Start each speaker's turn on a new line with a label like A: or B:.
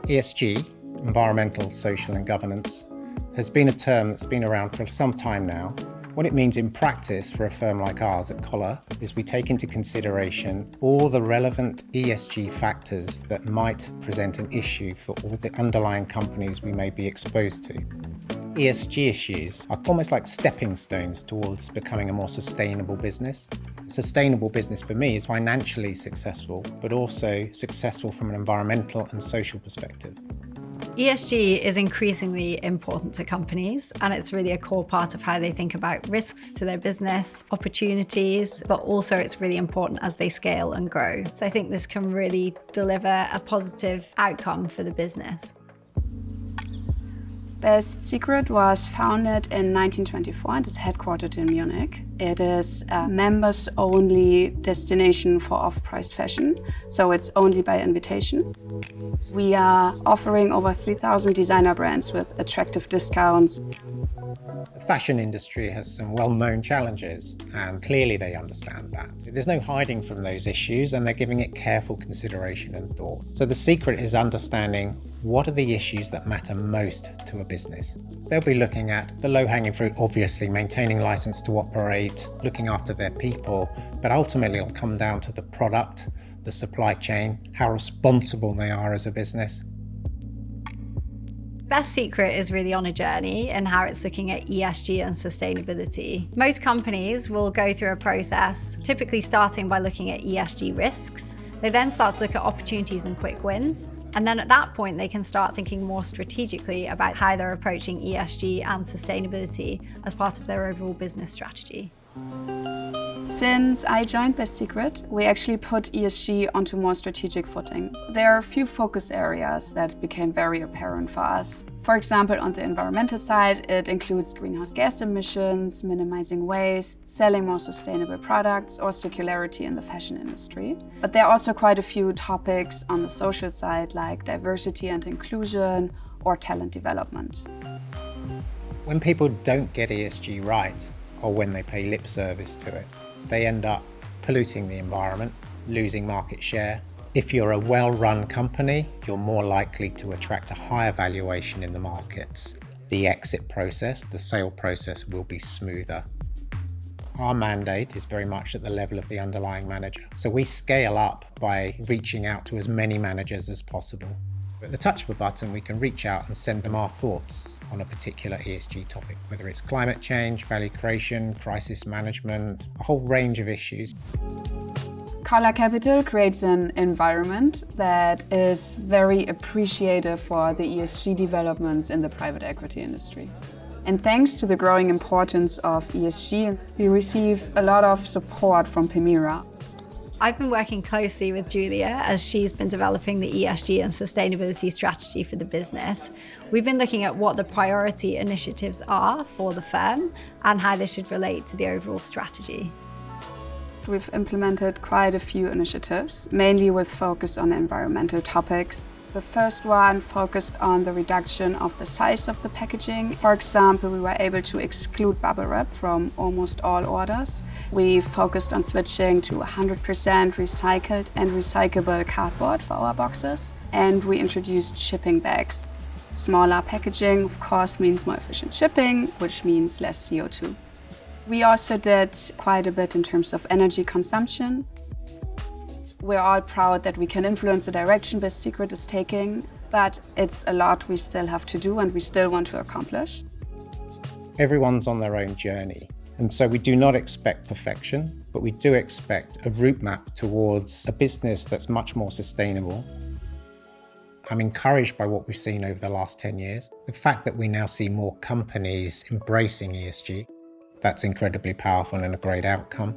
A: ESG, environmental, social and governance, has been a term that's been around for some time now. What it means in practice for a firm like ours at Collar is we take into consideration all the relevant ESG factors that might present an issue for all the underlying companies we may be exposed to. ESG issues are almost like stepping stones towards becoming a more sustainable business. A sustainable business for me is financially successful, but also successful from an environmental and social perspective.
B: ESG is increasingly important to companies, and it's really a core part of how they think about risks to their business, opportunities, but also it's really important as they scale and grow. So I think this can really deliver a positive outcome for the business.
C: Best Secret was founded in 1924 and is headquartered in Munich. It is a members-only destination for off-price fashion, so it's only by invitation. We are offering over 3,000 designer brands with attractive discounts.
A: The fashion industry has some well-known challenges, and clearly they understand that. There's no hiding from those issues, and they're giving it careful consideration and thought. So the secret is understanding what are the issues that matter most to a business. They'll be looking at the low-hanging fruit, obviously, maintaining license to operate, looking after their people, but ultimately it'll come down to the product, the supply chain, how responsible they are as a business.
B: Best Secret is really on a journey in how it's looking at ESG and sustainability. Most companies will go through a process, typically starting by looking at ESG risks. They then start to look at opportunities and quick wins. And then at that point, they can start thinking more strategically about how they're approaching ESG and sustainability as part of their overall business strategy.
C: Since I joined Best Secret, we actually put ESG onto more strategic footing. There are a few focus areas that became very apparent for us. For example, on the environmental side, it includes greenhouse gas emissions, minimizing waste, selling more sustainable products, or circularity in the fashion industry. But there are also quite a few topics on the social side, like diversity and inclusion or talent development.
A: When people don't get ESG right, or when they pay lip service to it, they end up polluting the environment, losing market share. If you're a well-run company, you're more likely to attract a higher valuation in the markets. The exit process, the sale process will be smoother. Our mandate is very much at the level of the underlying manager. So we scale up by reaching out to as many managers as possible. At the touch of a button, we can reach out and send them our thoughts on a particular ESG topic, whether it's climate change, value creation, crisis management, a whole range of issues.
C: Collar Capital creates an environment that is very appreciative for the ESG developments in the private equity industry. And thanks to the growing importance of ESG, we receive a lot of support from Permira.
B: I've been working closely with Julia as she's been developing the ESG and sustainability strategy for the business. We've been looking at what the priority initiatives are for the firm and how they should relate to the overall strategy.
C: We've implemented quite a few initiatives, mainly with focus on environmental topics. The first one focused on the reduction of the size of the packaging. For example, we were able to exclude bubble wrap from almost all orders. We focused on switching to 100% recycled and recyclable cardboard for our boxes. And we introduced shipping bags. Smaller packaging, of course, means more efficient shipping, which means less CO2. We also did quite a bit in terms of energy consumption. We're all proud that we can influence the direction Best Secret is taking, but it's a lot we still have to do and we still want to accomplish.
A: Everyone's on their own journey, and so we do not expect perfection, but we do expect a route map towards a business that's much more sustainable. I'm encouraged by what we've seen over the last 10 years. The fact that we now see more companies embracing ESG, that's incredibly powerful and a great outcome.